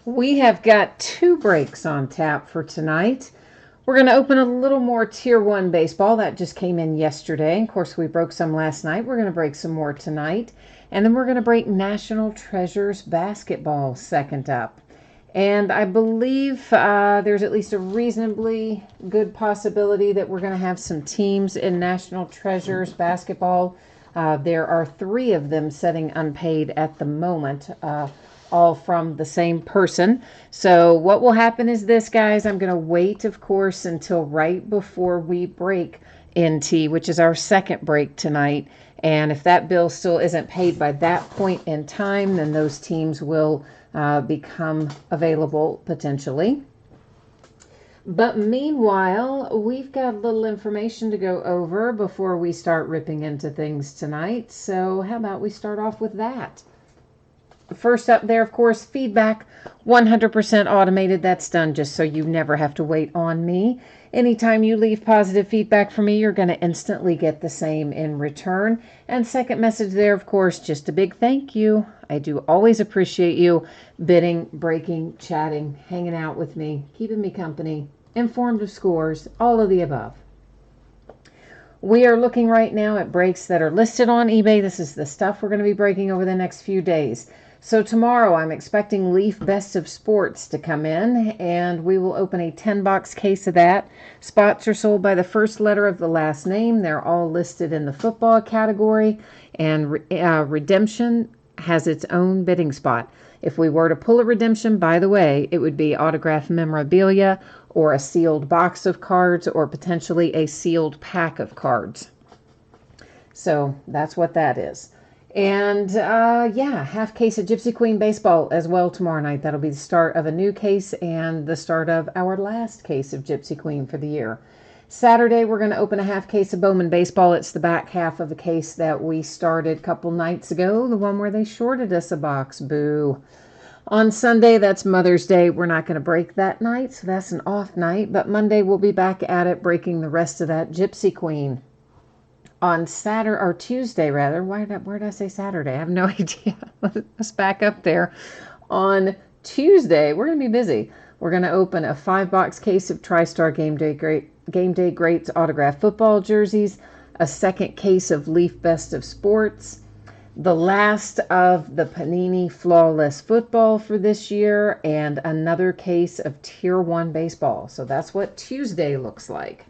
We have got 2 breaks on tap for tonight. We're going to open a little more Tier 1 baseball. That just came in yesterday. Of course, we broke some last night. We're going to break some more tonight. And then we're going to break National Treasures basketball second up. And I believe there's at least a reasonably good possibility that we're going to have some teams in National Treasures basketball. There are 3 of them setting unpaid at the moment. All from the same person. So what will happen is this, guys. I'm going to wait, of course, until right before we break NT, which is our second break tonight. And if that bill still isn't paid by that point in time, then those teams will become available potentially. But meanwhile, we've got a little information to go over before we start ripping into things tonight. So how about we start off with that? First up there, of course, feedback, 100% automated. That's done just so you never have to wait on me. Anytime you leave positive feedback for me, you're going to instantly get the same in return. And second message there, of course, just a big thank you. I do always appreciate you bidding, breaking, chatting, hanging out with me, keeping me company, informed of scores, all of the above. We are looking right now at breaks that are listed on eBay. This is the stuff we're going to be breaking over the next few days. So tomorrow I'm expecting Leaf Best of Sports to come in, and we will open a 10-box case of that. Spots are sold by the first letter of the last name. They're all listed in the football category, and Redemption has its own bidding spot. If we were to pull a Redemption, by the way, it would be autographed memorabilia or a sealed box of cards or potentially a sealed pack of cards. So that's what that is. And half case of Gypsy Queen baseball as well tomorrow night. That'll be the start of a new case and the start of our last case of Gypsy Queen for the year. Saturday, we're going to open a half case of Bowman baseball. It's the back half of a case that we started a couple nights ago, the one where they shorted us a box. Boo. On Sunday, that's Mother's Day. We're not going to break that night, so that's an off night. But Monday, we'll be back at it, breaking the rest of that Gypsy Queen. On Saturday, or Tuesday rather, where did I say Saturday? I have no idea. Let's back up there. On Tuesday, we're going to be busy. We're going to open a 5-box case of TriStar Game Day Greats autographed football jerseys, a second case of Leaf Best of Sports, the last of the Panini Flawless Football for this year, and another case of Tier 1 baseball. So that's what Tuesday looks like.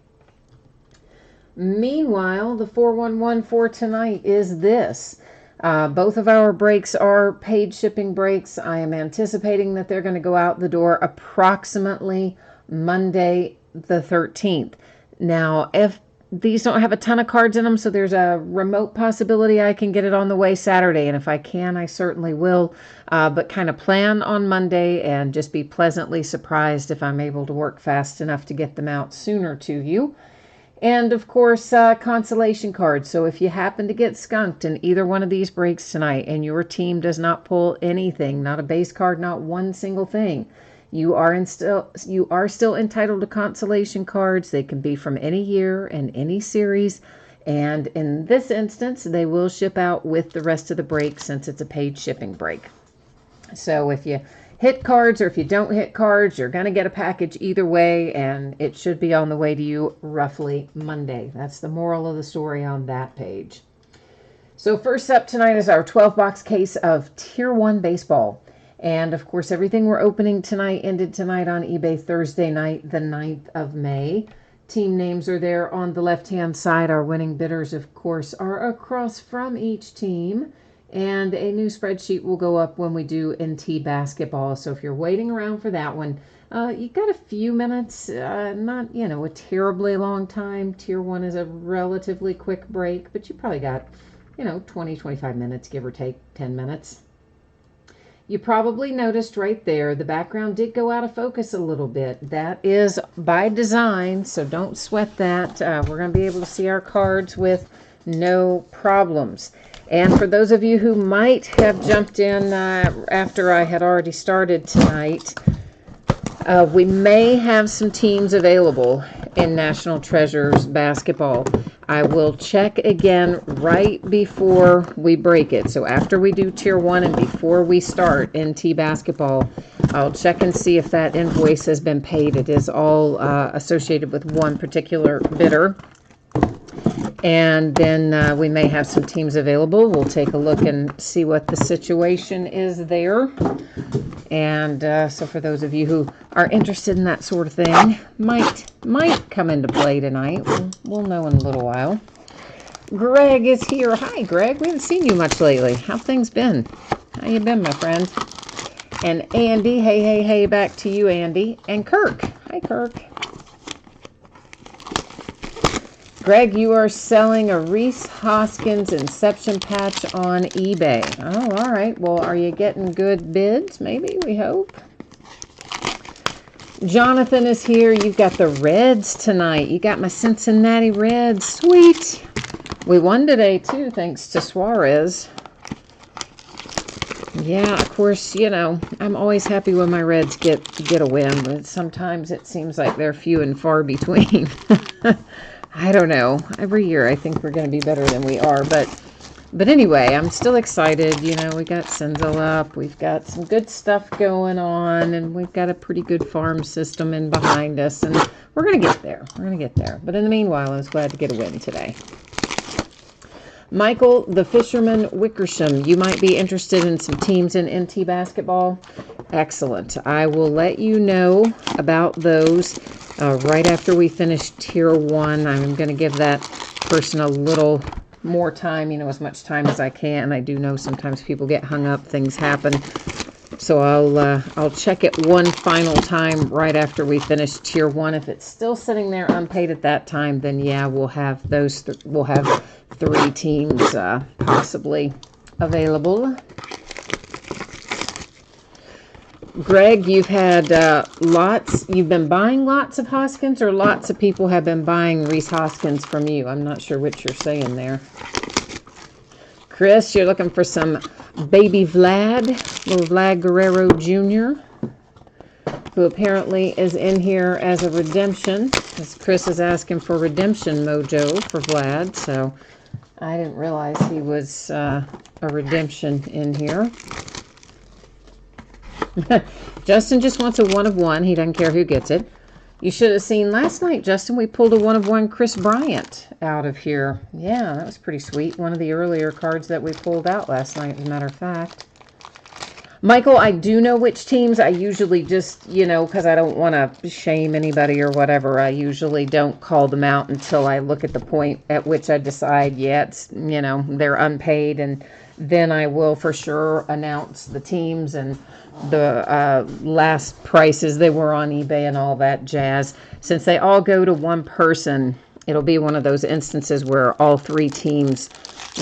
Meanwhile, the 411 for tonight is this. Both of our breaks are paid shipping breaks. I am anticipating that they're going to go out the door approximately Monday the 13th. Now, if these don't have a ton of cards in them, so there's a remote possibility I can get it on the way Saturday. And if I can, I certainly will. But kind of plan on Monday and just be pleasantly surprised if I'm able to work fast enough to get them out sooner to you. And, of course, consolation cards. So if you happen to get skunked in either one of these breaks tonight and your team does not pull anything, not a base card, not one single thing, you are still entitled to consolation cards. They can be from any year and any series. And in this instance, they will ship out with the rest of the break since it's a paid shipping break. So if you hit cards or if you don't hit cards, you're going to get a package either way, and it should be on the way to you roughly Monday. That's the moral of the story on that page. So first up tonight is our 12-box case of Tier 1 baseball. And, of course, everything we're opening tonight ended tonight on eBay Thursday night, the 9th of May. Team names are there on the left-hand side. Our winning bidders, of course, are across from each team. And a new spreadsheet will go up when we do NT basketball. So if you're waiting around for that one, you got a few minutes, not, a terribly long time. Tier 1 is a relatively quick break, but you probably got, 20, 25 minutes, give or take 10 minutes. You probably noticed right there, the background did go out of focus a little bit. That is by design, so don't sweat that. We're going to be able to see our cards with no problems. And for those of you who might have jumped in after I had already started tonight, we may have some teams available in National Treasures basketball. I will check again right before we break it. So after we do Tier 1 and before we start NT basketball, I'll check and see if that invoice has been paid. It is all associated with one particular bidder. And then we may have some teams available. We'll take a look and see what the situation is there. And so for those of you who are interested in that sort of thing, might come into play tonight. We'll know in a little while. Greg is here. Hi, Greg. We haven't seen you much lately. How things been? How you been, my friend? And Andy, hey, back to you, Andy. And Kirk. Hi, Kirk. Greg, you are selling a Rhys Hoskins Inception patch on eBay. Oh, all right. Well, are you getting good bids? Maybe, we hope. Jonathan is here. You've got the Reds tonight. You got my Cincinnati Reds. Sweet. We won today, too, thanks to Suarez. Yeah, of course, you know, I'm always happy when my Reds get a win, but sometimes it seems like they're few and far between. I don't know. Every year I think we're going to be better than we are, but anyway, I'm still excited. You know, we got Senzel up, we've got some good stuff going on, and we've got a pretty good farm system in behind us, and we're going to get there. We're going to get there. But in the meanwhile, I was glad to get a win today. Michael, the Fisherman Wickersham, you might be interested in some teams in NT basketball. Excellent. I will let you know about those right after we finish Tier 1. I'm going to give that person a little more time, you know, as much time as I can. I do know sometimes people get hung up, things happen. So I'll check it one final time right after we finish Tier 1. If it's still sitting there unpaid at that time, then yeah, we'll have those. We'll have 3 teams possibly available. Greg, you've had you've been buying lots of Hoskins, or lots of people have been buying Rhys Hoskins from you? I'm not sure what you're saying there. Chris, you're looking for some baby Vlad, little Vlad Guerrero Jr., who apparently is in here as a redemption, as Chris is asking for redemption mojo for Vlad, so I didn't realize he was a redemption in here. Justin just wants a 1 of 1. He doesn't care who gets it. You should have seen last night, Justin, we pulled a 1 of 1 Chris Bryant out of here. Yeah, that was pretty sweet. One of the earlier cards that we pulled out last night, as a matter of fact. Michael, I do know which teams. I usually just, you know, because I don't want to shame anybody or whatever, I usually don't call them out until I look at the point at which I decide, yeah, it's, you know, they're unpaid, and then I will for sure announce the teams and the last prices they were on eBay and all that jazz. Since they all go to one person, it'll be one of those instances where all 3 teams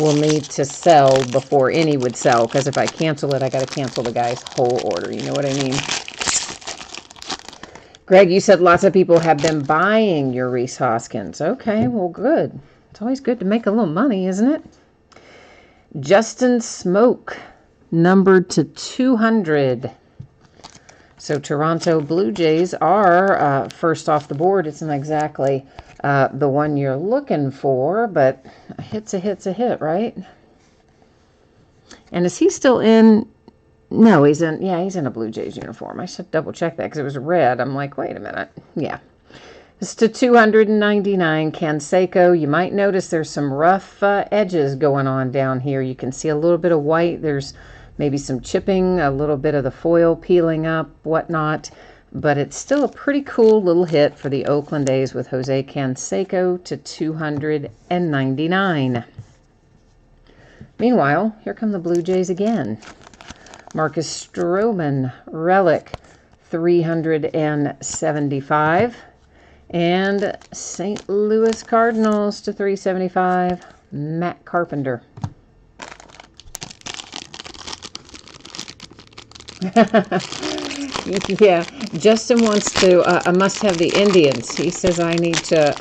will need to sell before any would sell, because if I cancel it, I got to cancel the guy's whole order. You know what I mean? Greg, you said lots of people have been buying your Rhys Hoskins. Okay, well, good. It's always good to make a little money, isn't it? Justin Smoke, numbered to 200. So Toronto Blue Jays are first off the board. It's not exactly the one you're looking for, but a hit's a hit, right? And is he still in? No, he's in. Yeah, he's in a Blue Jays uniform. I should double check that because it was red. I'm like, wait a minute. Yeah. It's to 299. Canseco. You might notice there's some rough edges going on down here. You can see a little bit of white. There's maybe some chipping, a little bit of the foil peeling up, whatnot. But it's still a pretty cool little hit for the Oakland A's with Jose Canseco to 299. Meanwhile, here come the Blue Jays again. Marcus Stroman, relic, 375. And St. Louis Cardinals to 375, Matt Carpenter. Yeah, Justin wants to. I must have the Indians. He says I need to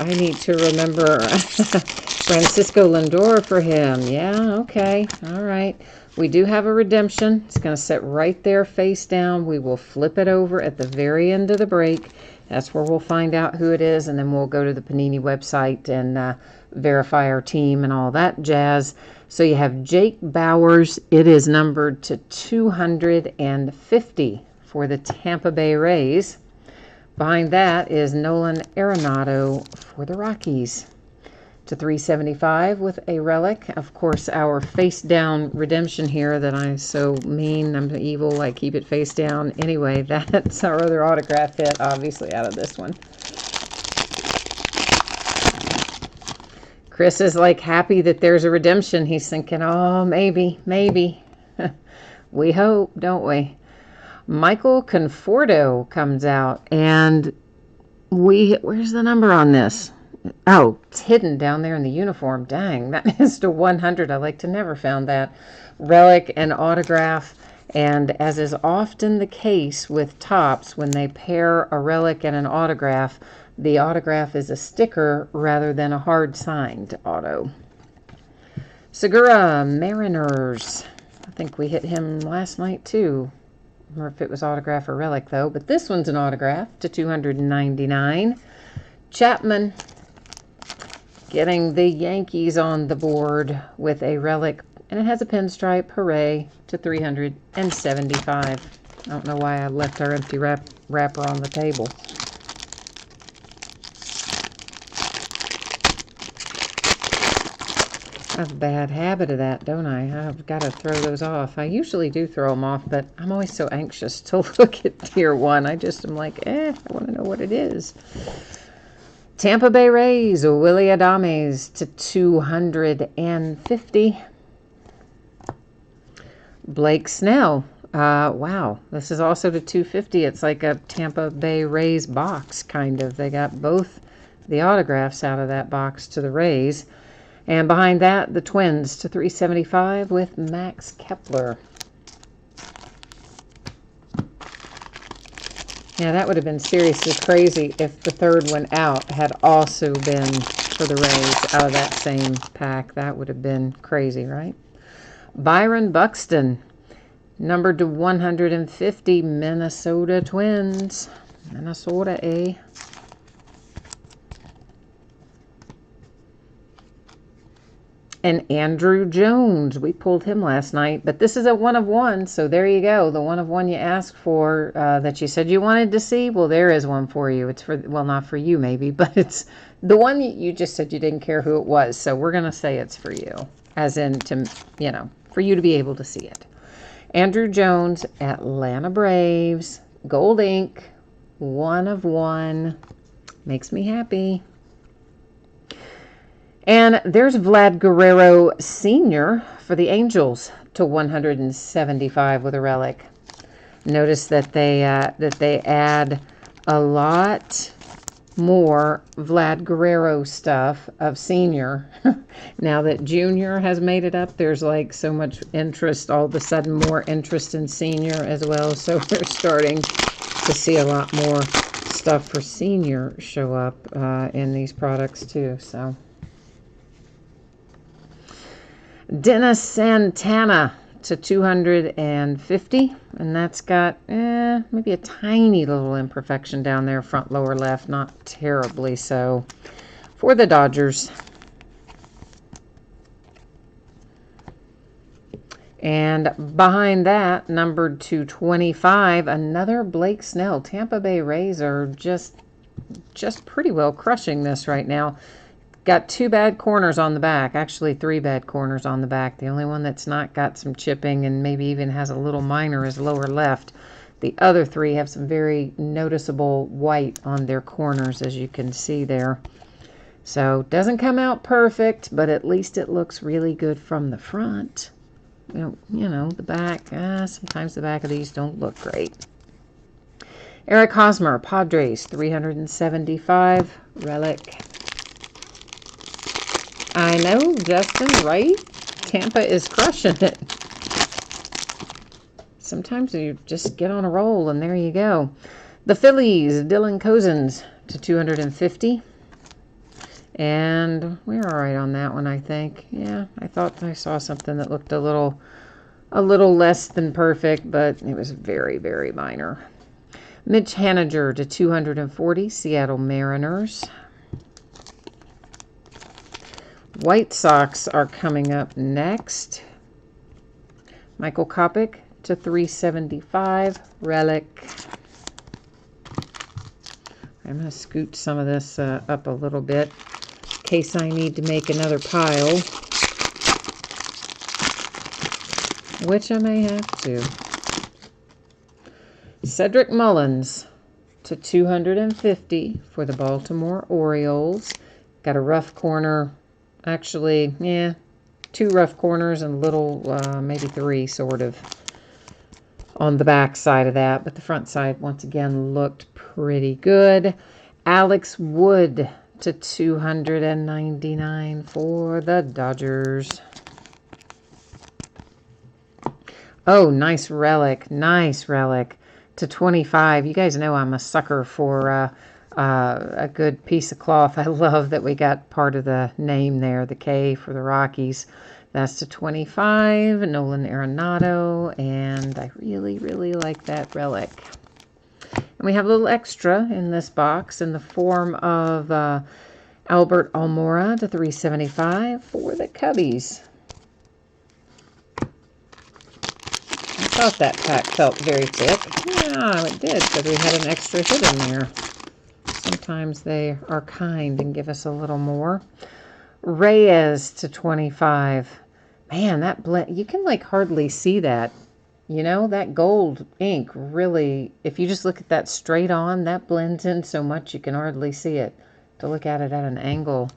remember Francisco Lindor for him. Yeah, okay, all right. We do have a redemption. It's going to sit right there, face down. We will flip it over at the very end of the break. That's where we'll find out who it is, and then we'll go to the Panini website and verify our team and all that jazz. So you have Jake Bowers. It is numbered to 250 for the Tampa Bay Rays. Behind that is Nolan Arenado for the Rockies to 375 with a relic. Of course, our face down redemption here that I'm so mean, I'm evil, I keep it face down. Anyway, that's our other autograph hit, obviously, out of this one. Chris is like happy that there's a redemption. He's thinking, oh, maybe. We hope, don't we? Michael Conforto comes out, and where's the number on this? Oh, it's hidden down there in the uniform. Dang, that is to 100. I like to never found that. Relic and autograph. And as is often the case with Topps, when they pair a relic and an autograph, the autograph is a sticker rather than a hard signed auto. Segura Mariners. I think we hit him last night too. Or if it was autograph or relic though. But this one's an autograph to 299. Chapman getting the Yankees on the board with a relic, and it has a pinstripe. Hooray, to 375. I don't know why I left our empty wrapper on the table. I have a bad habit of that, don't I? I've got to throw those off. I usually do throw them off, but I'm always so anxious to look at tier 1. I just am like, I want to know what it is. Tampa Bay Rays, Willy Adames to 250. Blake Snell. Wow, this is also to 250. It's like a Tampa Bay Rays box, kind of. They got both the autographs out of that box to the Rays. And behind that, the Twins to 375 with Max Kepler. Yeah, that would have been seriously crazy if the third one out had also been for the Rays out of that same pack. That would have been crazy, right? Byron Buxton, numbered to 150, Minnesota Twins. Minnesota, eh? And Andrew Jones, we pulled him last night, but this is a 1 of 1, so there you go. The 1 of 1 you asked for that you said you wanted to see, well, there is one for you. It's for, well, not for you maybe, but it's the one you just said you didn't care who it was, so we're going to say it's for you, as in to, for you to be able to see it. Andrew Jones, Atlanta Braves, gold ink, 1 of 1, makes me happy. And there's Vlad Guerrero Sr. for the Angels to 175 with a relic. Notice that they add a lot more Vlad Guerrero stuff of Senior. Now that Junior has made it up, there's like so much interest, all of a sudden more interest in Senior as well. So we're starting to see a lot more stuff for Senior show up in these products too. So Dennis Santana to 250, and that's got maybe a tiny little imperfection down there, front lower left, not terribly so, for the Dodgers. And behind that, numbered to 25, another Blake Snell. Tampa Bay Rays are just pretty well crushing this right now. Got 2 bad corners on the back, actually 3 bad corners on the back. The only one that's not got some chipping and maybe even has a little minor is lower left. The other 3 have some very noticeable white on their corners, as you can see there. So doesn't come out perfect, but at least it looks really good from the front. You know, the back, sometimes the back of these don't look great. Eric Hosmer, Padres, 375, relic. I know, Justin, right? Tampa is crushing it. Sometimes you just get on a roll, and there you go. The Phillies, Dylan Cozens to 250. And we're all right on that one, I think. Yeah, I thought I saw something that looked a little less than perfect, but it was very, very minor. Mitch Haniger to 240, Seattle Mariners. White Sox are coming up next. Michael Kopech to 375. Relic. I'm going to scoot some of this up a little bit in case I need to make another pile, which I may have to. Cedric Mullins to 250 for the Baltimore Orioles. Got a rough corner. Actually, yeah, 2 rough corners and little, maybe 3 sort of on the back side of that. But the front side, once again, looked pretty good. Alex Wood to 299 for the Dodgers. Oh, nice relic. Nice relic to 25. You guys know I'm a sucker for a good piece of cloth. I love that we got part of the name there, the K for the Rockies. That's to 25. Nolan Arenado. And I really, really like that relic. And we have a little extra in this box in the form of Albert Almora to 375 for the Cubbies. I thought that pack felt very thick. Yeah, it did, because we had an extra hit in there. Sometimes they are kind and give us a little more. Reyes to 25. Man, that blend, you can like hardly see that. You know, that gold ink really, if you just look at that straight on, that blends in so much you can hardly see it. To look at it at an angle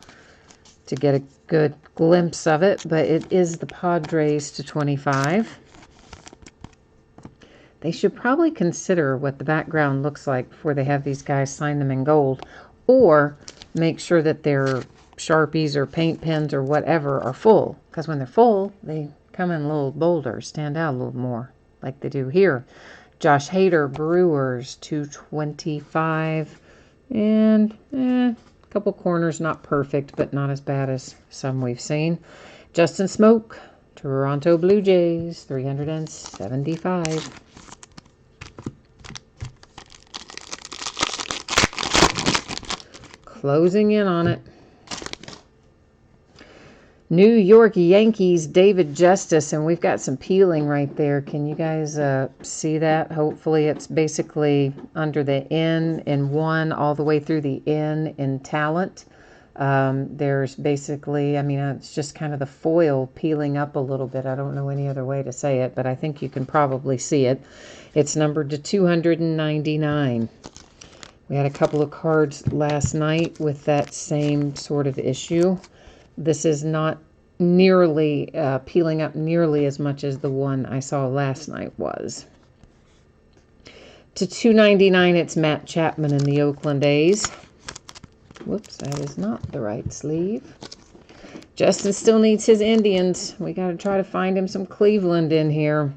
to get a good glimpse of it, but it is the Padres to 25. They should probably consider what the background looks like before they have these guys sign them in gold, or make sure that their Sharpies or paint pens or whatever are full, because when they're full, they come in a little bolder, stand out a little more, like they do here. Josh Hader, Brewers, 225, and a couple corners, not perfect, but not as bad as some we've seen. Justin Smoke, Toronto Blue Jays, 375. Closing in on it. New York Yankees, David Justice, and we've got some peeling right there. Can you guys see that? Hopefully it's basically under the N in 1 all the way through the N in talent. There's basically, I mean, it's just kind of the foil peeling up a little bit. I don't know any other way to say it, but I think you can probably see it. It's numbered to 299. We had a couple of cards last night with that same sort of issue. This is not nearly peeling up nearly as much as the one I saw last night was. To 299, it's Matt Chapman in the Oakland A's. Whoops, that is not the right sleeve. Justin still needs his Indians. We got to try to find him some Cleveland in here.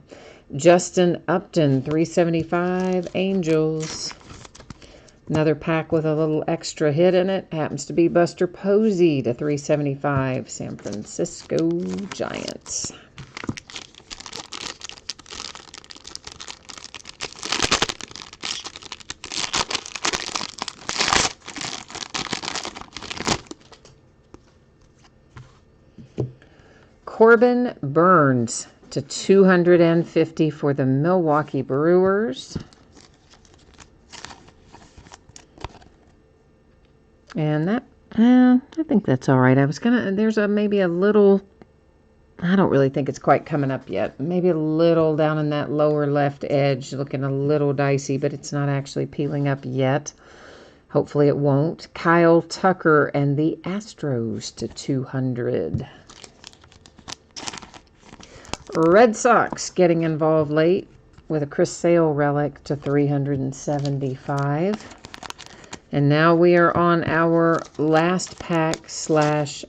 Justin Upton, 375, Angels. Another pack with a little extra hit in it happens to be Buster Posey to 375, San Francisco Giants. Corbin Burns to 250 for the Milwaukee Brewers. And that, I think that's all right. I was gonna, there's maybe a little, I don't really think it's quite coming up yet. Maybe a little down in that lower left edge, looking a little dicey, but it's not actually peeling up yet. Hopefully it won't. Kyle Tucker and the Astros to 200. Red Sox getting involved late with a Chris Sale relic to 375. And now we are on our last pack / last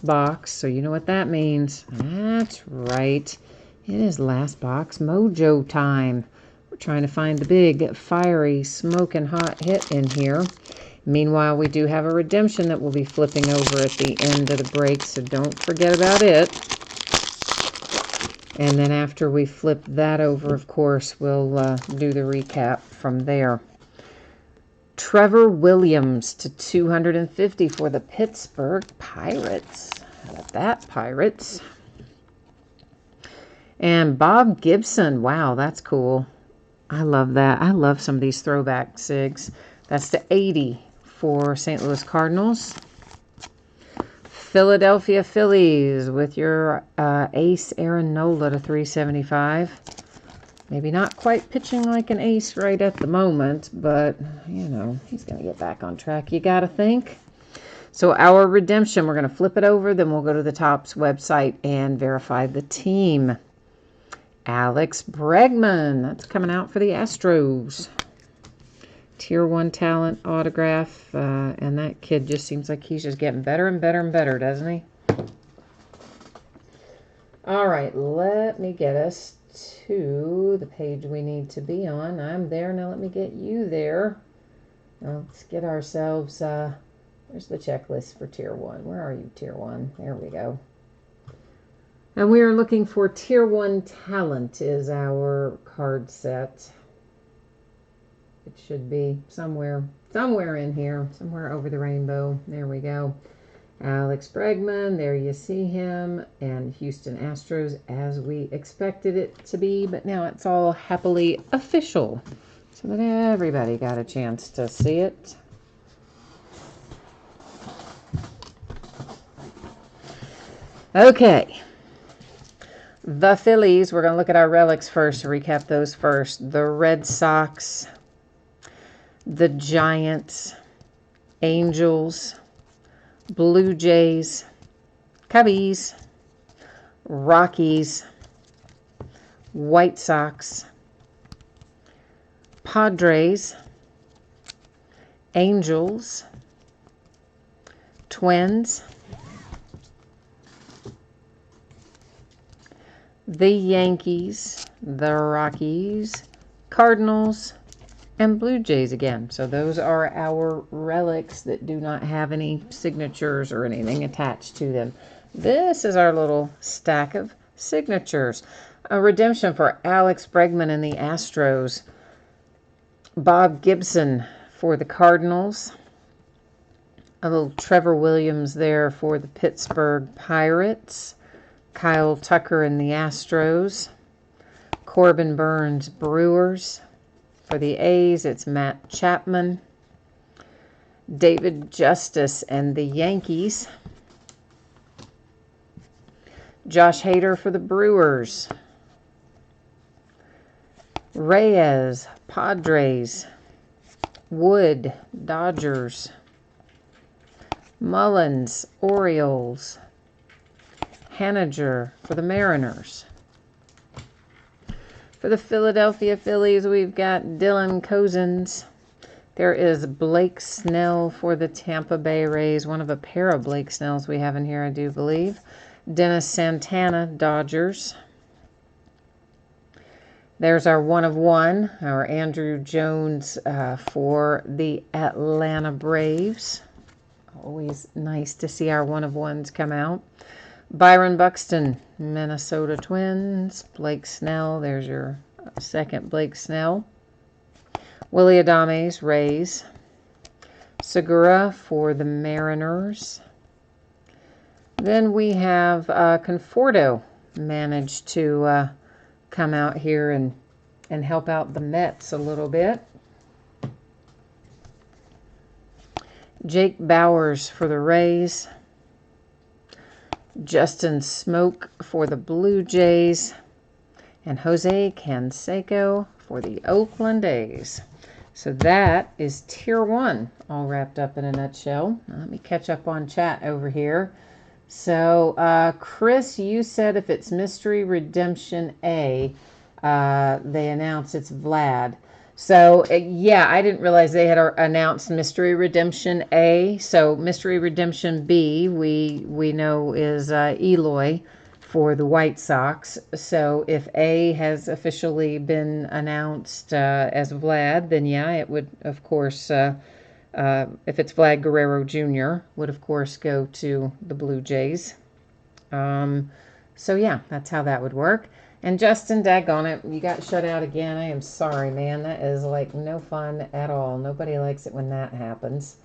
box. So you know what that means. That's right. It is last box mojo time. We're trying to find the big, fiery, smoking hot hit in here. Meanwhile, we do have a redemption that we'll be flipping over at the end of the break, so don't forget about it. And then after we flip that over, of course, we'll do the recap from there. Trevor Williams to 250 for the Pittsburgh Pirates. How about that, Pirates? And Bob Gibson. Wow, that's cool. I love that. I love some of these throwback SIGs. That's the 80 for St. Louis Cardinals. Philadelphia Phillies with your ace Aaron Nola to 375. Maybe not quite pitching like an ace right at the moment, but, you know, he's going to get back on track, you got to think. So our redemption, we're going to flip it over, then we'll go to the Topps website and verify the team. Alex Bregman, that's coming out for the Astros. Tier 1 talent autograph, and that kid just seems like he's just getting better and better and better, doesn't he? All right, let me get us to the page we need to be on. I'm there. Now let me get you there. Let's get ourselves, where's the checklist for Tier 1? Where are you, Tier 1? There we go. And we are looking for Tier 1 talent is our card set. It should be somewhere in here, somewhere over the rainbow. There we go. Alex Bregman, there you see him, and Houston Astros as we expected it to be, but now it's all happily official so that everybody got a chance to see it. Okay. The Phillies, we're going to look at our relics first to recap those first. The Red Sox, the Giants, Angels, Blue Jays, Cubbies, Rockies, White Sox, Padres, Angels, Twins, the Yankees, the Rockies, Cardinals, and Blue Jays again. So those are our relics that do not have any signatures or anything attached to them. This is our little stack of signatures. A redemption for Alex Bregman and the Astros. Bob Gibson for the Cardinals. A little Trevor Williams there for the Pittsburgh Pirates. Kyle Tucker and the Astros. Corbin Burns Brewers. For the A's, it's Matt Chapman. David Justice and the Yankees. Josh Hader for the Brewers. Reyes, Padres. Wood, Dodgers. Mullins, Orioles. Haniger for the Mariners. For the Philadelphia Phillies, we've got Dylan Cozens. There is Blake Snell for the Tampa Bay Rays. One of a pair of Blake Snells we have in here, I do believe. Dennis Santana, Dodgers. There's our 1 of 1, our Andrew Jones for the Atlanta Braves. Always nice to see our 1 of 1s come out. Byron Buxton, Minnesota Twins. Blake Snell, there's your second Blake Snell. Willy Adames, Rays. Segura for the Mariners. Then we have Conforto managed to come out here and help out the Mets a little bit. Jake Bowers for the Rays. Justin Smoke for the Blue Jays. And Jose Canseco for the Oakland A's. So that is Tier 1 all wrapped up in a nutshell. Now let me catch up on chat over here. So, Chris, you said if it's Mystery Redemption A, they announce it's Vlad. So, yeah, I didn't realize they had announced Mystery Redemption A. So, Mystery Redemption B, we know is Eloy for the White Sox. So, if A has officially been announced as Vlad, then yeah, it would, of course, if it's Vlad Guerrero Jr., would, of course, go to the Blue Jays. So, yeah, that's how that would work. And Justin, daggone it, you got shut out again. I am sorry, man. That is like no fun at all. Nobody likes it when that happens.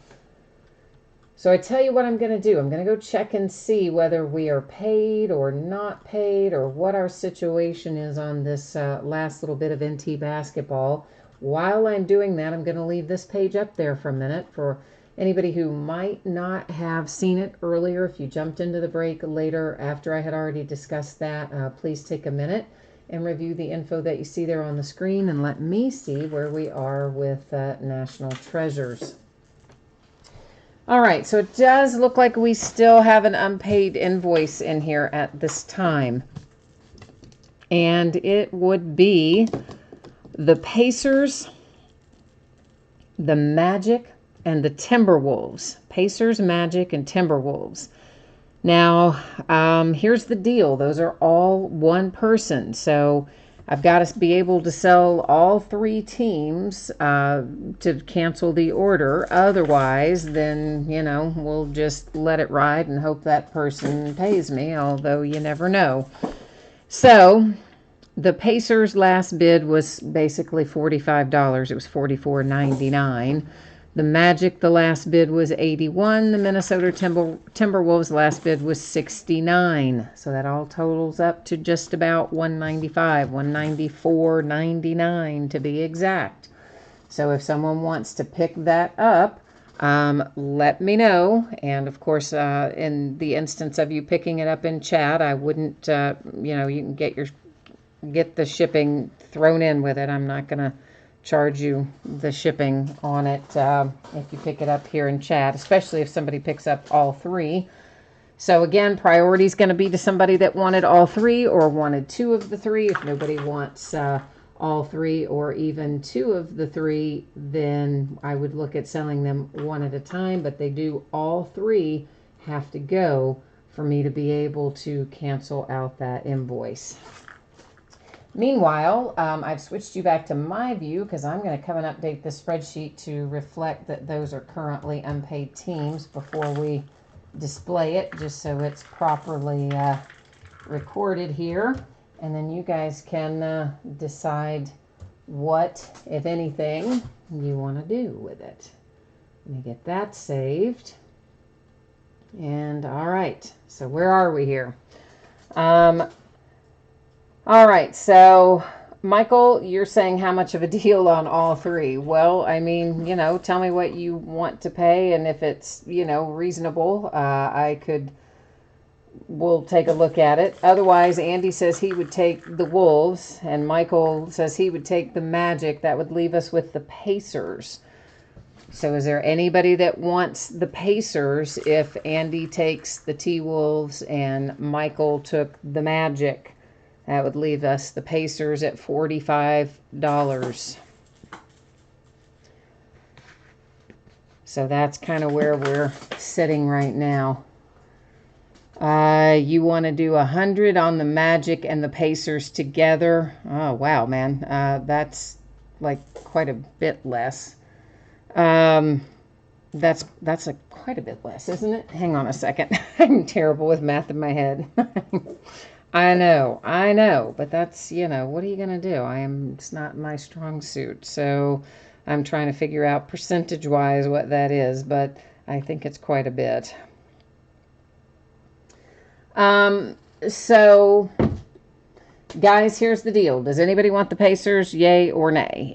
So I tell you what I'm going to do. I'm going to go check and see whether we are paid or not paid or what our situation is on this last little bit of NT basketball. While I'm doing that, I'm going to leave this page up there for a minute for anybody who might not have seen it earlier. If you jumped into the break later after I had already discussed that, please take a minute and review the info that you see there on the screen and let me see where we are with National Treasures. All right, so it does look like we still have an unpaid invoice in here at this time. And it would be the Pacers, the Magic, and the Timberwolves. Pacers, Magic, and Timberwolves. Now, here's the deal. Those are all one person. So I've got to be able to sell all three teams to cancel the order. Otherwise, then, we'll just let it ride and hope that person pays me, although you never know. So the Pacers' last bid was basically $45. It was $44.99. The Magic, the last bid was $81. The Minnesota Timberwolves last bid was $69. So that all totals up to just about $195, $194.99 to be exact. So if someone wants to pick that up, let me know. And of course, in the instance of you picking it up in chat, I wouldn't, you can get the shipping thrown in with it. I'm not going to charge you the shipping on it if you pick it up here in chat, especially if somebody picks up all three. So again, priority is going to be to somebody that wanted all three or wanted two of the three. If nobody wants all three or even two of the three, then I would look at selling them one at a time, but they do all three have to go for me to be able to cancel out that invoice. Meanwhile, I've switched you back to my view because I'm going to come and update the spreadsheet to reflect that those are currently unpaid teams before we display it, just so it's properly recorded here. And then you guys can decide what, if anything, you want to do with it. Let me get that saved. And all right, so where are we here? All right, so Michael, you're saying how much of a deal on all three? Well, I mean, tell me what you want to pay, and if it's, reasonable, we'll take a look at it. Otherwise, Andy says he would take the Wolves, and Michael says he would take the Magic. That would leave us with the Pacers. So is there anybody that wants the Pacers if Andy takes the T-Wolves and Michael took the Magic? That would leave us the Pacers at $45. So that's kind of where we're sitting right now. You want to do 100 on the Magic and the Pacers together. Oh, wow, man. That's like quite a bit less. That's quite a bit less, isn't it? Hang on a second. I'm terrible with math in my head. I know, but that's, what are you going to do? It's not my strong suit. So I'm trying to figure out percentage-wise what that is, but I think it's quite a bit. So guys, here's the deal. Does anybody want the Pacers, yay or nay?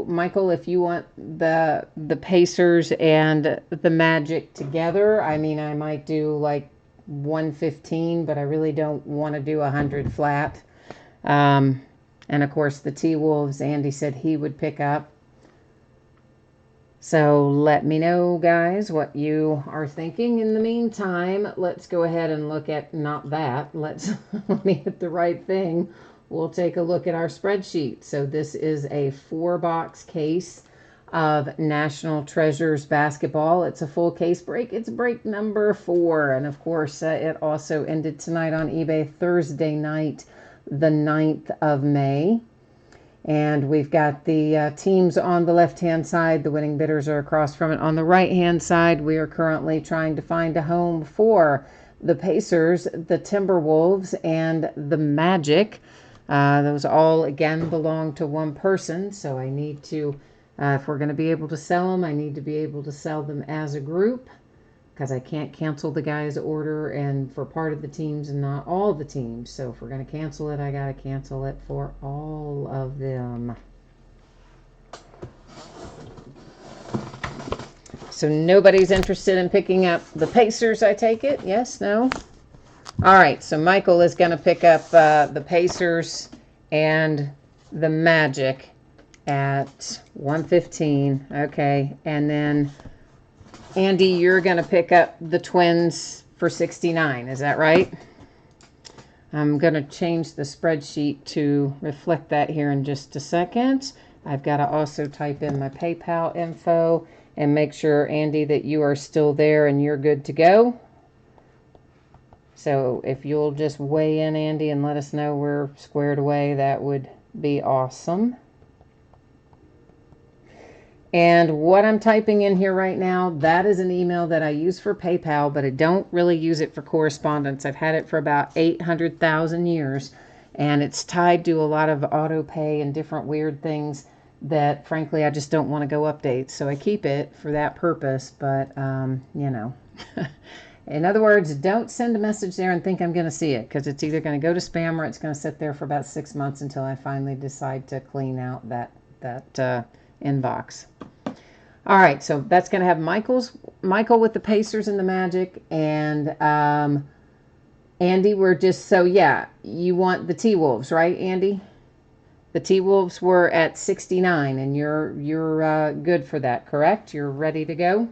Michael, if you want the Pacers and the Magic together, I mean, I might do like 115, but I really don't want to do 100 flat. And of course, the T-Wolves, Andy said he would pick up. So let me know, guys, what you are thinking. In the meantime, let's go ahead and look at, not that, let me hit the right thing. We'll take a look at our spreadsheet. So this is a 4-box case of National Treasures basketball. It's a full case break. It's break number 4. And of course, it also ended tonight on eBay, Thursday night, the 9th of May. And we've got the teams on the left-hand side. The winning bidders are across from it. On the right-hand side, we are currently trying to find a home for the Pacers, the Timberwolves, and the Magic. Those all, again, belong to one person. So I need to, if we're going to be able to sell them, I need to be able to sell them as a group. because I can't cancel the guy's order and for part of the teams and not all the teams. So if we're going to cancel it, I got to cancel it for all of them. So nobody's interested in picking up the Pacers, I take it? Yes? No? All right, so Michael is going to pick up the Pacers and the Magic at 115. Okay, and then Andy, you're going to pick up the Twins for 69. Is that right? I'm going to change the spreadsheet to reflect that here in just a second. I've got to also type in my PayPal info and make sure, Andy, that you are still there and you're good to go. So if you'll just weigh in, Andy, and let us know we're squared away, that would be awesome. And what I'm typing in here right now, that is an email that I use for PayPal, but I don't really use it for correspondence. I've had it for about 800,000 years, and it's tied to a lot of auto pay and different weird things that, frankly, I just don't want to go update. So I keep it for that purpose, but, you know. In other words, don't send a message there and think I'm going to see it, because it's either going to go to spam or it's going to sit there for about 6 months until I finally decide to clean out that inbox. All right, so that's going to have Michael with the Pacers and the Magic, and Andy, we're just, so yeah, you want the T-Wolves, right, Andy? The T-Wolves were at 69, and you're good for that, correct? You're ready to go?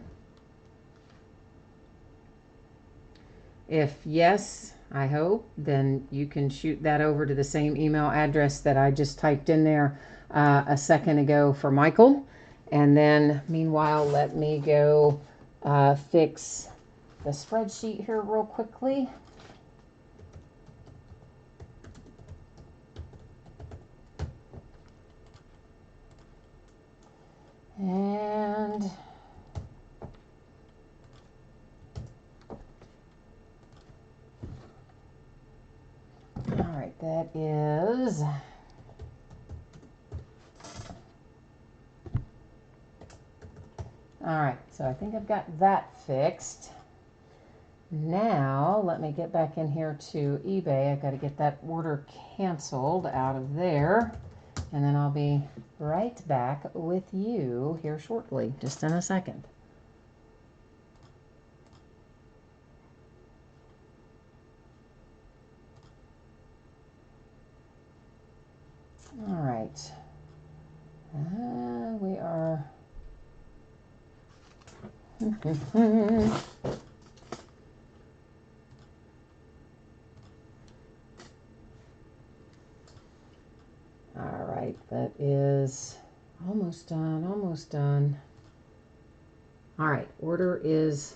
If yes, I hope, then you can shoot that over to the same email address that I just typed in there a second ago for Michael. And then, meanwhile, let me go fix the spreadsheet here real quickly. And all right, that is all right, so I think I've got that fixed. Now, let me get back in here to eBay. I've got to get that order canceled out of there. And then I'll be right back with you here shortly, just in a second. All right. We are... All right, that is almost done, almost done. All right, order is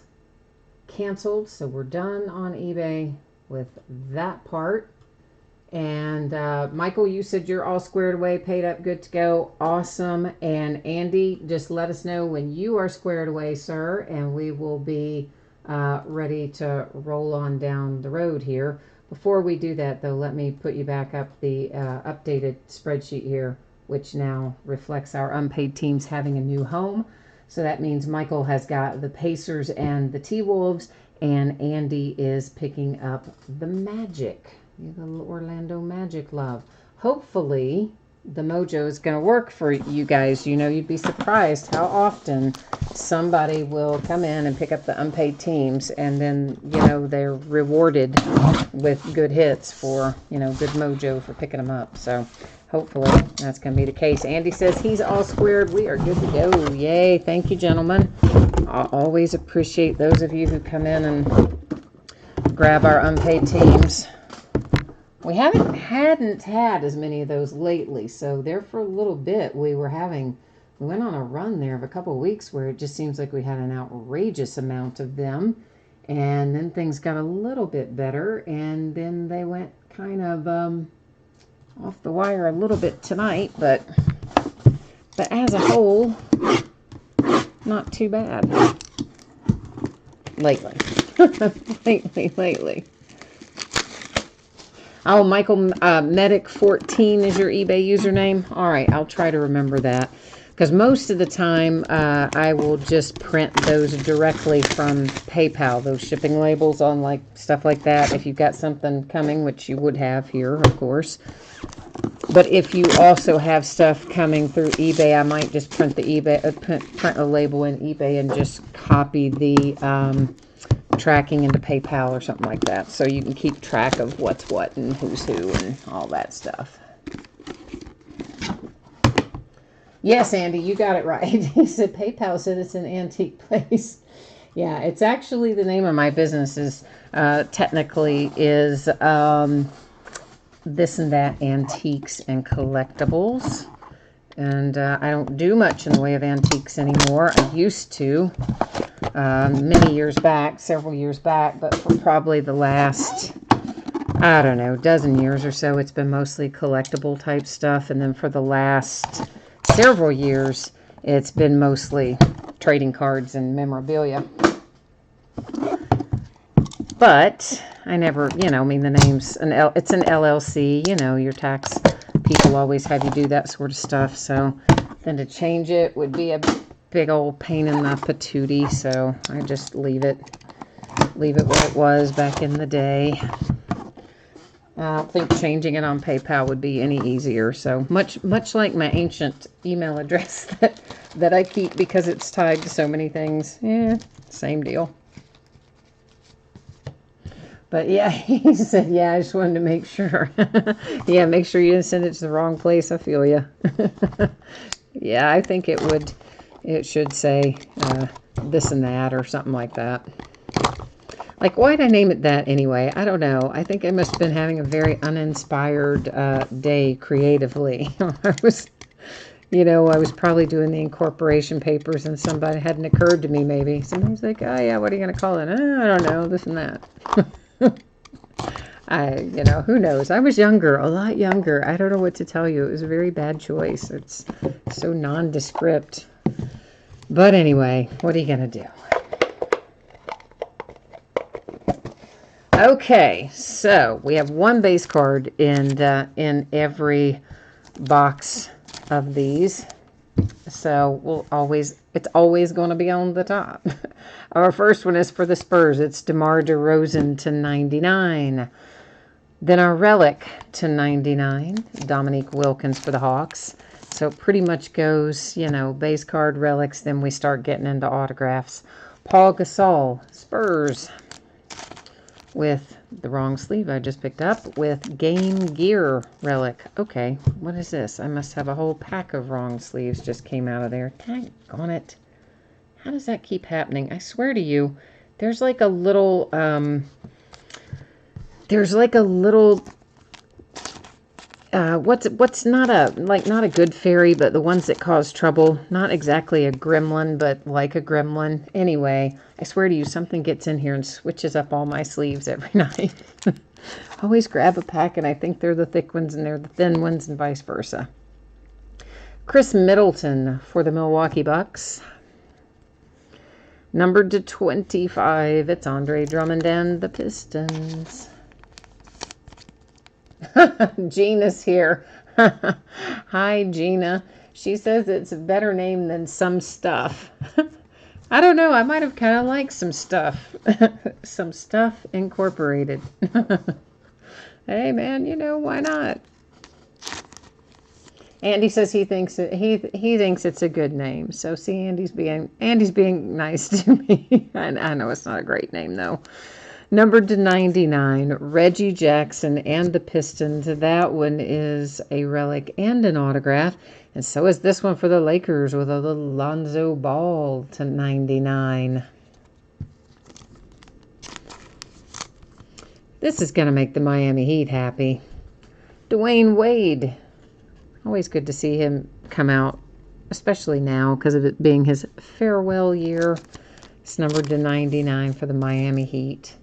canceled, so we're done on eBay with that part. And Michael, you said you're all squared away, paid up, good to go. Awesome. And Andy, just let us know when you are squared away, sir, and we will be ready to roll on down the road here. Before we do that, though, let me put you back up the updated spreadsheet here, which now reflects our unpaid teams having a new home. So that means Michael has got the Pacers and the T-Wolves, and Andy is picking up the Magic. The little Orlando Magic love. Hopefully, the mojo is going to work for you guys. You know, you'd be surprised how often somebody will come in and pick up the unpaid teams, and then, you know, they're rewarded with good hits for, you know, good mojo for picking them up. So hopefully that's going to be the case. Andy says he's all squared. We are good to go. Yay. Thank you, gentlemen. I always appreciate those of you who come in and grab our unpaid teams. We hadn't had as many of those lately, so there for a little bit we went on a run there of a couple of weeks where it just seems like we had an outrageous amount of them, and then things got a little bit better, and then they went kind of off the wire a little bit tonight, but as a whole, not too bad lately. lately. Oh, Michael Medic 14 is your eBay username. All right, I'll try to remember that, because most of the time I will just print those directly from PayPal, those shipping labels on like stuff like that. If you've got something coming, which you would have here, of course. But if you also have stuff coming through eBay, I might just print the print a label in eBay and just copy the tracking into PayPal or something like that, so you can keep track of what's what and who's who and all that stuff. Yes, Andy, you got it right. He said PayPal said it's an antique place. Yeah, it's actually the name of my business is technically is This and That Antiques and Collectibles. And I don't do much in the way of antiques anymore. I used to many years back, several years back, but for probably the last, I don't know, dozen years or so, it's been mostly collectible type stuff. And then for the last several years, it's been mostly trading cards and memorabilia. But I never, I mean, the name's it's an LLC, your tax people always have you do that sort of stuff. So then to change it would be a big old pain in the patootie. So I just leave it where it was back in the day. I don't think changing it on PayPal would be any easier. So much like my ancient email address that I keep because it's tied to so many things. Yeah, same deal. But yeah, he said, yeah, I just wanted to make sure. Yeah, make sure you didn't send it to the wrong place. I feel you. Yeah, I think it should say this and that or something like that. Like, why'd I name it that anyway? I don't know. I think I must have been having a very uninspired day creatively. I was probably doing the incorporation papers and somebody hadn't occurred to me maybe. Somebody's like, oh yeah, what are you going to call it? Oh, I don't know, this and that. Who knows? I was younger, a lot younger. I don't know what to tell you. It was a very bad choice. It's so nondescript. But anyway, what are you going to do? Okay, so we have one base card in every box of these. So it's always going to be on the top. Our first one is for the Spurs. It's DeMar DeRozan to 99. Then our relic to 99, Dominique Wilkins for the Hawks. So it pretty much goes, base card, relics, then we start getting into autographs. Paul Gasol, Spurs, with the wrong sleeve I just picked up, with Game Gear relic. Okay, what is this? I must have a whole pack of wrong sleeves just came out of there. Dang on it. How does that keep happening? I swear to you, there's like a little, what's not a good fairy, but the ones that cause trouble. Not exactly a gremlin, but like a gremlin. Anyway, I swear to you, something gets in here and switches up all my sleeves every night. Always grab a pack, and I think they're the thick ones, and they're the thin ones, and vice versa. Chris Middleton for the Milwaukee Bucks. Numbered to 25, it's Andre Drummond and the Pistons. Gina's here. Hi, Gina. She says it's a better name than Some Stuff. I don't know. I might have kind of liked Some Stuff. Some Stuff Incorporated. Hey, man, why not? Andy says he thinks it's a good name. So see, Andy's being nice to me. I know it's not a great name though. Numbered to 99, Reggie Jackson and the Pistons. That one is a relic and an autograph. And so is this one for the Lakers with a little Lonzo Ball to 99. This is going to make the Miami Heat happy. Dwayne Wade. Always good to see him come out, especially now because of it being his farewell year. It's numbered to 99 for the Miami Heat.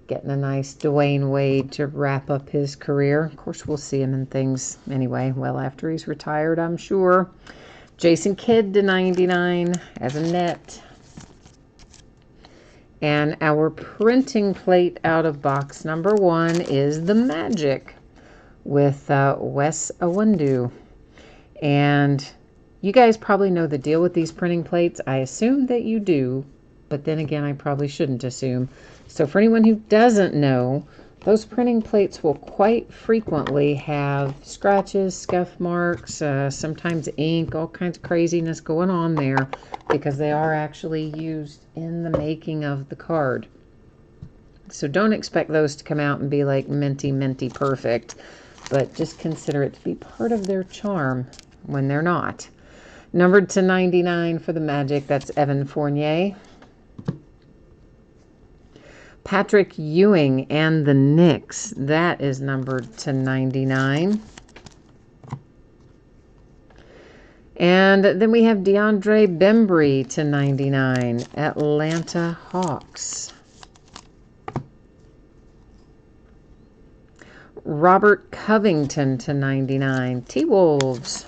Getting a nice Dwayne Wade to wrap up his career. Of course, we'll see him in things anyway, well after he's retired, I'm sure. Jason Kidd to 99 as a net. And our printing plate out of box number 1 is the Magic with Wes Iwundu. And You guys probably know the deal with these printing plates. I assume that you do, but then again, I probably shouldn't assume. So for anyone who doesn't know, those printing plates will quite frequently have scratches, scuff marks, sometimes ink, all kinds of craziness going on there because they are actually used in the making of the card. So don't expect those to come out and be like minty perfect, but just consider it to be part of their charm when they're not. Numbered to 99 for the Magic, that's Evan Fournier. Patrick Ewing and the Knicks, that is numbered to 99. And then we have DeAndre Bembry to 99, Atlanta Hawks. Robert Covington to 99, T-Wolves.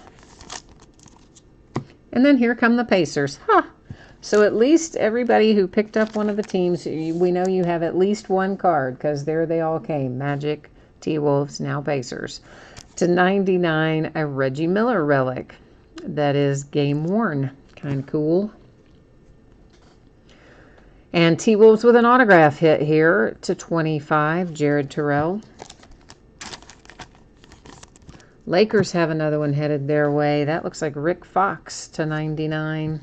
And then here come the Pacers. Huh. So at least everybody who picked up one of the teams, we know you have at least one card because there they all came. Magic, T-Wolves, now Pacers. To 99, a Reggie Miller relic. That is game worn. Kind of cool. And T-Wolves with an autograph hit here to 25, Jared Terrell. Lakers have another one headed their way. That looks like Rick Fox to 99.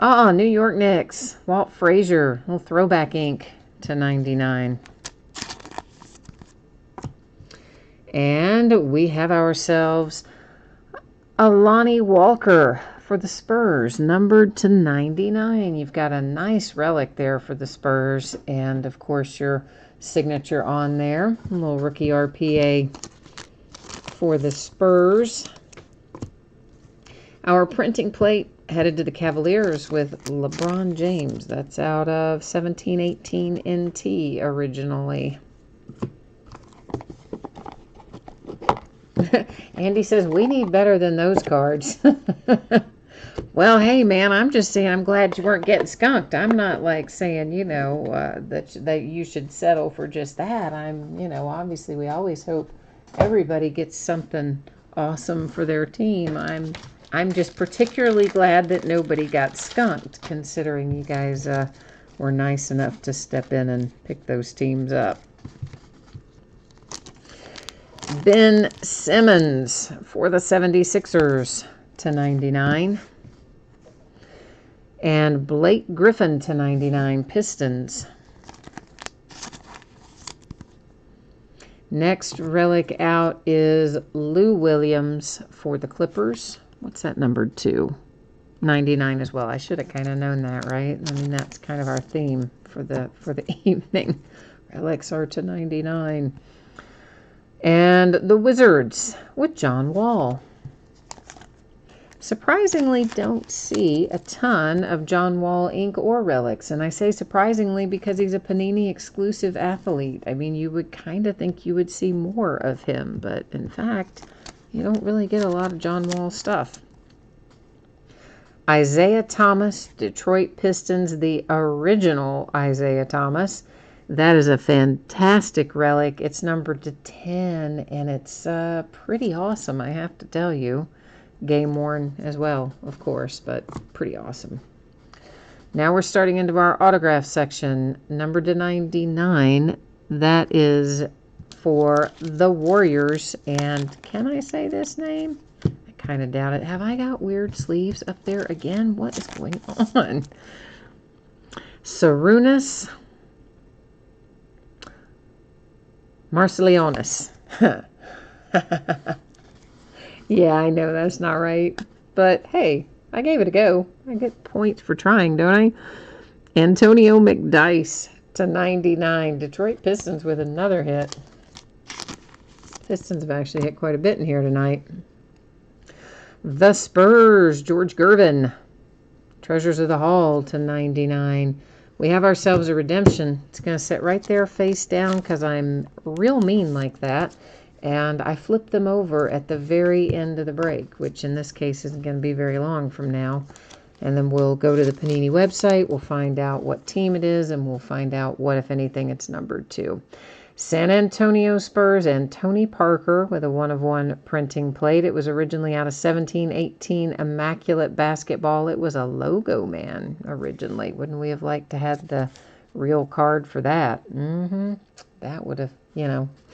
New York Knicks. Walt Frazier, little throwback ink to 99. And we have ourselves a Lonnie Walker for the Spurs, numbered to 99. You've got a nice relic there for the Spurs, and of course your signature on there. A little rookie RPA for the Spurs. Our printing plate headed to the Cavaliers with LeBron James. That's out of 1718 NT originally. Andy says, we need better than those cards. Well, hey, man, I'm just saying I'm glad you weren't getting skunked. I'm not like saying, that you should settle for just that. Obviously we always hope everybody gets something awesome for their team. I'm just particularly glad that nobody got skunked, considering you guys were nice enough to step in and pick those teams up. Ben Simmons for the 76ers to 99. And Blake Griffin to 99, Pistons. Next relic out is Lou Williams for the Clippers. What's that numbered to? 99 as well. I should have kind of known that, right? I mean, that's kind of our theme for the evening. Relics are to 99. And the Wizards with John Wall. Surprisingly, don't see a ton of John Wall ink or relics. And I say surprisingly because he's a Panini exclusive athlete. I mean, you would kind of think you would see more of him. But in fact, you don't really get a lot of John Wall stuff. Isaiah Thomas, Detroit Pistons, the original Isaiah Thomas. That is a fantastic relic. It's numbered to 10, and it's pretty awesome, I have to tell you. Game worn as well, of course, but pretty awesome. Now we're starting into our autograph section. Numbered to 99. That is for the Warriors. And can I say this name? I kind of doubt it. Have I got weird sleeves up there again? What is going on? Sarunas Marcelionis. Yeah, I know that's not right. But hey, I gave it a go. I get points for trying, don't I? Antonio McDyess to 99. Detroit Pistons with another hit. Pistons have actually hit quite a bit in here tonight. The Spurs, George Gervin. Treasures of the Hall to 99. We have ourselves a redemption. It's going to sit right there face down because I'm real mean like that. And I flipped them over at the very end of the break, which in this case isn't going to be very long from now. And then we'll go to the Panini website. We'll find out what team it is, and we'll find out what, if anything, it's numbered to. San Antonio Spurs and Tony Parker with a 1/1 printing plate. It was originally out of 17-18 Immaculate Basketball. It was a logo man originally. Wouldn't we have liked to have the real card for that? That would have,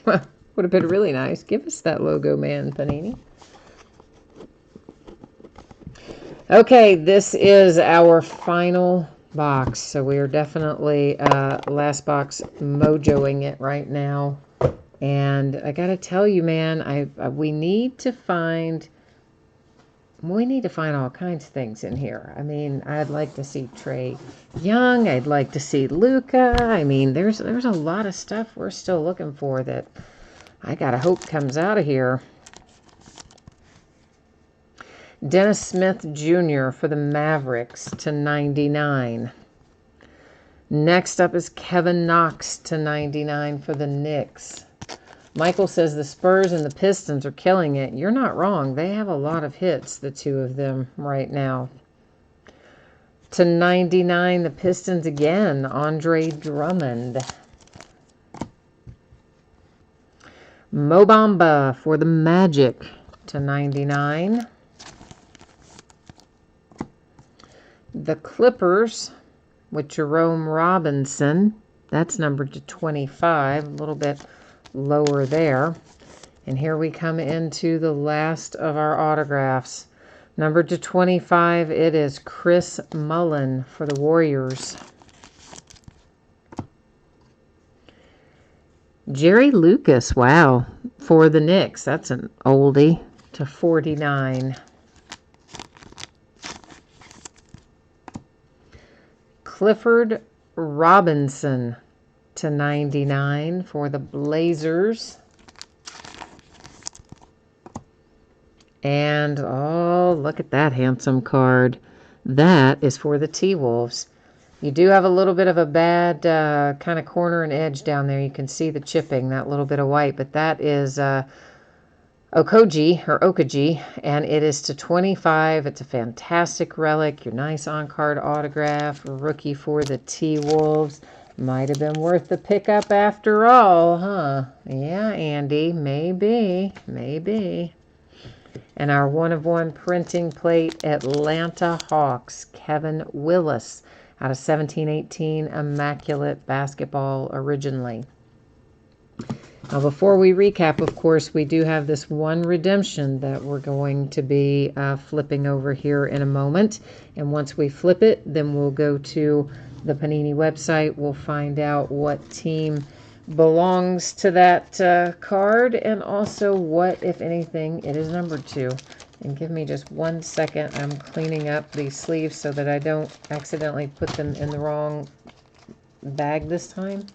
would have been really nice. Give us that logo man, Panini. Okay, this is our final box, so we are definitely last box mojoing it right now. And I gotta tell you, man, we need to find all kinds of things in here. I mean, I'd like to see Trae Young. I'd like to see Luka. I mean, there's a lot of stuff we're still looking for that I gotta hope comes out of here. Dennis Smith Jr. for the Mavericks /99. Next up is Kevin Knox /99 for the Knicks. Michael says the Spurs and the Pistons are killing it. You're not wrong. They have a lot of hits, the two of them, right now. /99, the Pistons again, Andre Drummond. Mo Bamba for the Magic /99. The Clippers with Jerome Robinson. That's numbered /25, a little bit lower there. And here we come into the last of our autographs. Numbered /25, it is Chris Mullin for the Warriors. Jerry Lucas, wow, for the Knicks. That's an oldie, /49. Clifford Robinson /99 for the Blazers. And, oh, look at that handsome card. That is for the T-Wolves. You do have a little bit of a bad kind of corner and edge down there. You can see the chipping, that little bit of white. But that is Okaji, and it is /25. It's a fantastic relic. Your nice on-card autograph. Rookie for the T-Wolves. Might have been worth the pickup after all, huh? Yeah, Andy, maybe. And our 1/1 printing plate, Atlanta Hawks, Kevin Willis, out of 17-18 Immaculate Basketball originally. Now, before we recap, of course, we do have this one redemption that we're going to be flipping over here in a moment. And once we flip it, then we'll go to the Panini website. We'll find out what team belongs to that card and also what, if anything, it is numbered to. And give me just 1 second. I'm cleaning up these sleeves so that I don't accidentally put them in the wrong bag this time.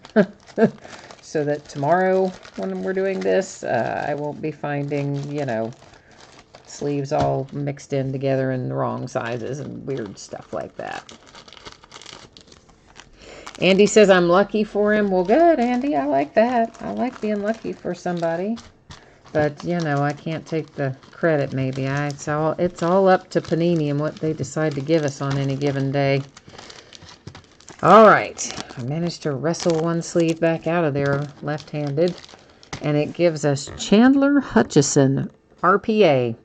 So that tomorrow when we're doing this, I won't be finding, sleeves all mixed in together in the wrong sizes and weird stuff like that. Andy says I'm lucky for him. Well, good, Andy. I like that. I like being lucky for somebody. But, I can't take the credit maybe. It's all up to Panini and what they decide to give us on any given day. All right, I managed to wrestle one sleeve back out of there left-handed, and it gives us Chandler Hutchison, RPA,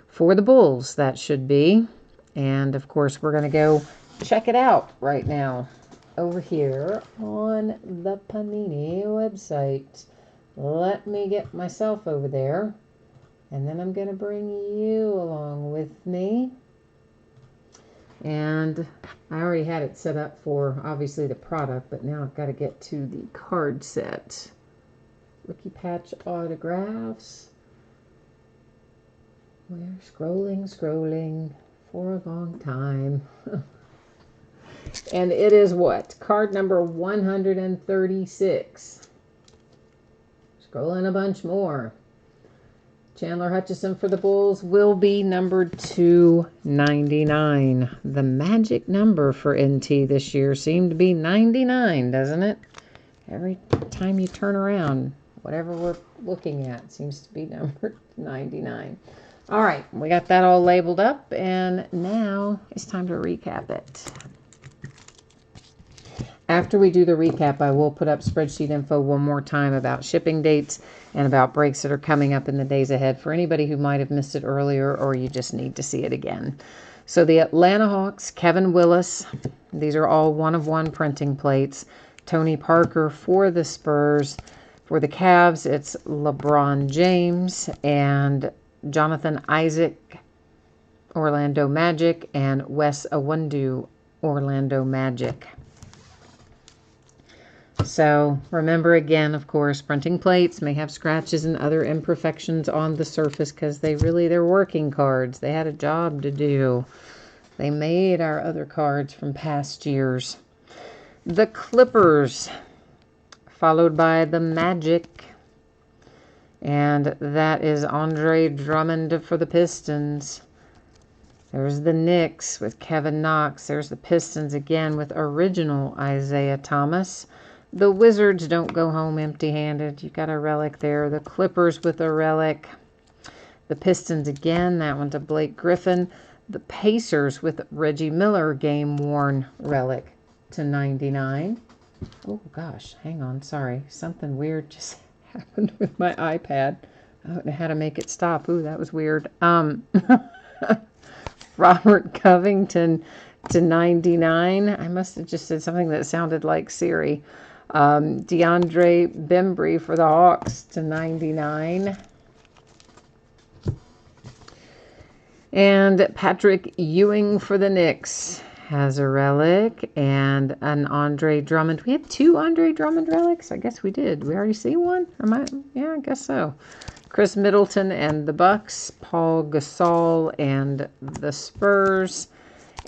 for the Bulls, that should be. And, of course, we're going to go check it out right now over here on the Panini website. Let me get myself over there, and then I'm going to bring you along with me. And I already had it set up for, obviously, the product, but now I've got to get to the card set. Rookie patch autographs. We're scrolling for a long time. And it is what? Card number 136. Scrolling a bunch more. Chandler Hutchison for the Bulls will be numbered /99. The magic number for NT this year seemed to be 99, doesn't it? Every time you turn around, whatever we're looking at seems to be numbered 99. All right, we got that all labeled up, and now it's time to recap it. After we do the recap, I will put up spreadsheet info one more time about shipping dates and about breaks that are coming up in the days ahead for anybody who might have missed it earlier or you just need to see it again. So the Atlanta Hawks, Kevin Willis, these are all one-of-one printing plates. Tony Parker for the Spurs. For the Cavs, it's LeBron James and Jonathan Isaac, Orlando Magic, and Wes Iwundu, Orlando Magic. So remember again, of course, printing plates may have scratches and other imperfections on the surface because they're working cards. They had a job to do. They made our other cards from past years. The Clippers, followed by the Magic. And that is Andre Drummond for the Pistons. There's the Knicks with Kevin Knox. There's the Pistons again with original Isaiah Thomas. The Wizards don't go home empty-handed. You got a relic there. The Clippers with a relic. The Pistons again. That one to Blake Griffin. The Pacers with Reggie Miller game-worn relic to 99. Oh, gosh. Hang on. Sorry. Something weird just happened with my iPad. I don't know how to make it stop. Ooh, that was weird. Robert Covington to 99. I must have just said something that sounded like Siri. DeAndre Bembry for the Hawks to 99. And Patrick Ewing for the Knicks has a relic. And an Andre Drummond. We had 2 Andre Drummond relics? I guess we did. We already see one? Yeah, I guess so. Chris Middleton and the Bucks. Paul Gasol and the Spurs.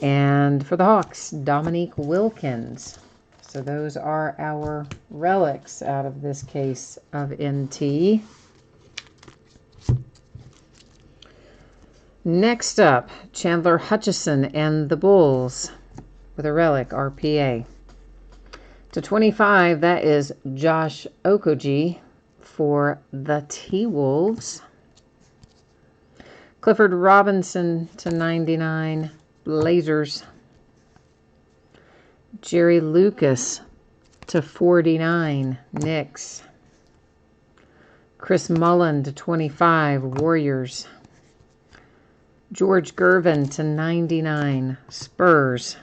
And for the Hawks, Dominique Wilkins. So those are our relics out of this case of NT. Next up, Chandler Hutchison and the Bulls with a relic, RPA. To 25, that is Josh Okogie for the T-Wolves. Clifford Robinson to 99, Blazers. Jerry Lucas to 49, Knicks. Chris Mullin to 25, Warriors. George Gervin to 99, Spurs.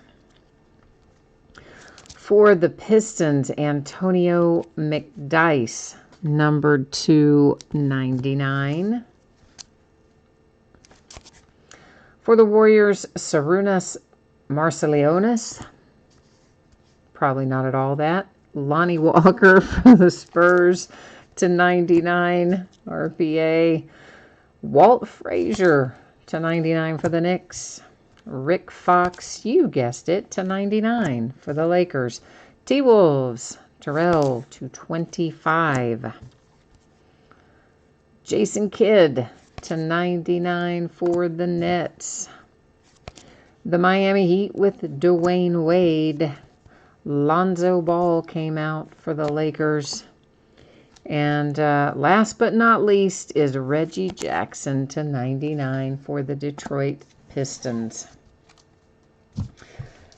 For the Pistons, Antonio McDyess, numbered to 99. For the Warriors, Sarunas Marcelionis, probably not at all that. Lonnie Walker for the Spurs to 99, RPA. Walt Frazier to 99 for the Knicks. Rick Fox, you guessed it, to 99 for the Lakers. T-Wolves, Terrell to 25. Jason Kidd to 99 for the Nets. The Miami Heat with Dwayne Wade. Lonzo Ball came out for the Lakers. And last but not least is Reggie Jackson to 99 for the Detroit Pistons.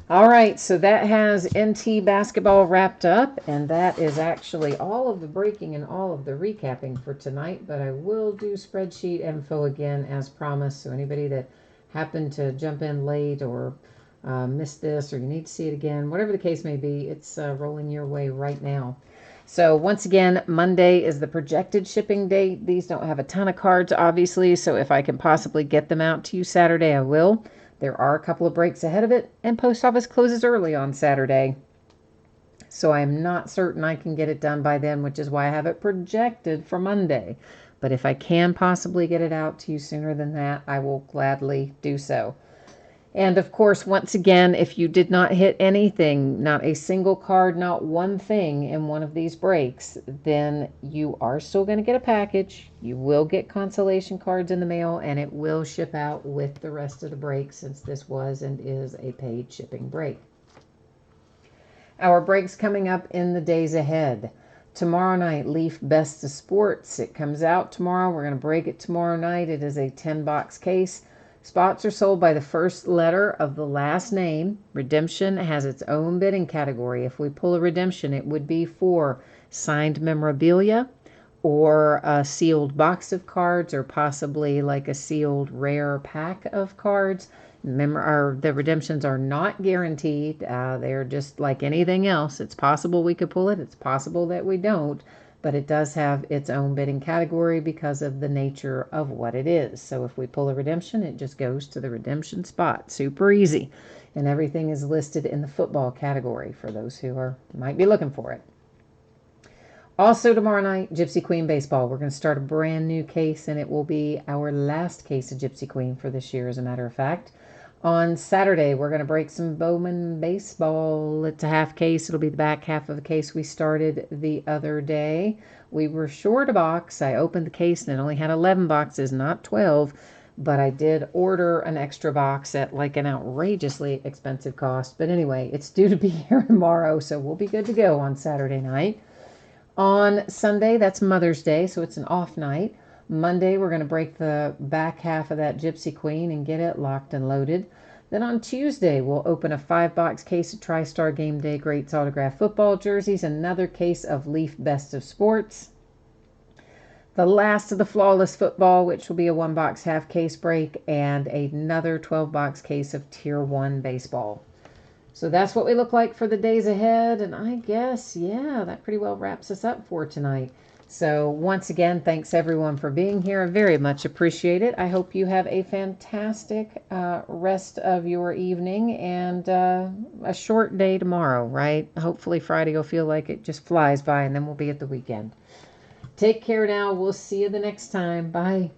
All right, so that has NT basketball wrapped up, and that is actually all of the breaking and all of the recapping for tonight, but I will do spreadsheet info again as promised, so anybody that happened to jump in late or missed this or you need to see it again, whatever the case may be, it's rolling your way right now. So once again, Monday is the projected shipping date. These don't have a ton of cards, obviously, so if I can possibly get them out to you Saturday, I will. There are a couple of breaks ahead of it, and post office closes early on Saturday. So I'm not certain I can get it done by then, which is why I have it projected for Monday. But if I can possibly get it out to you sooner than that, I will gladly do so. And of course, once again, if you did not hit anything, not a single card, not one thing in one of these breaks, then you are still going to get a package. You will get consolation cards in the mail, and it will ship out with the rest of the break since this was and is a paid shipping break. Our breaks coming up in the days ahead. Tomorrow night, Leaf Best of Sports. It comes out tomorrow. We're going to break it tomorrow night. It is a 10-box case. Spots are sold by the first letter of the last name. Redemption has its own bidding category. If we pull a redemption, it would be for signed memorabilia or a sealed box of cards, or possibly like a sealed rare pack of cards. The redemptions are not guaranteed. They're just like anything else. It's possible we could pull it. It's possible that we don't. But it does have its own bidding category because of the nature of what it is. So if we pull a redemption, it just goes to the redemption spot. Super easy. And everything is listed in the football category for those who might be looking for it. Also tomorrow night, Gypsy Queen Baseball. We're going to start a brand new case, and it will be our last case of Gypsy Queen for this year, as a matter of fact. On Saturday, we're going to break some Bowman Baseball. It's a half case. It'll be the back half of the case we started the other day. We were short a box. I opened the case, and it only had 11 boxes, not 12. But I did order an extra box at like an outrageously expensive cost. But anyway, it's due to be here tomorrow, so we'll be good to go on Saturday night. On Sunday, that's Mother's Day, so it's an off night. Monday, we're going to break the back half of that Gypsy Queen and get it locked and loaded. Then on Tuesday, we'll open a 5-box case of TriStar Game Day Greats autographed football jerseys, another case of Leaf Best of Sports. The last of the Flawless Football, which will be a 1-box half case break, and another 12-box case of Tier 1 Baseball. So that's what we look like for the days ahead, and I guess, yeah, that pretty well wraps us up for tonight. So once again, thanks everyone for being here. I very much appreciate it. I hope you have a fantastic rest of your evening and a short day tomorrow, right? Hopefully Friday will feel like it just flies by, and then we'll be at the weekend. Take care now. We'll see you the next time. Bye.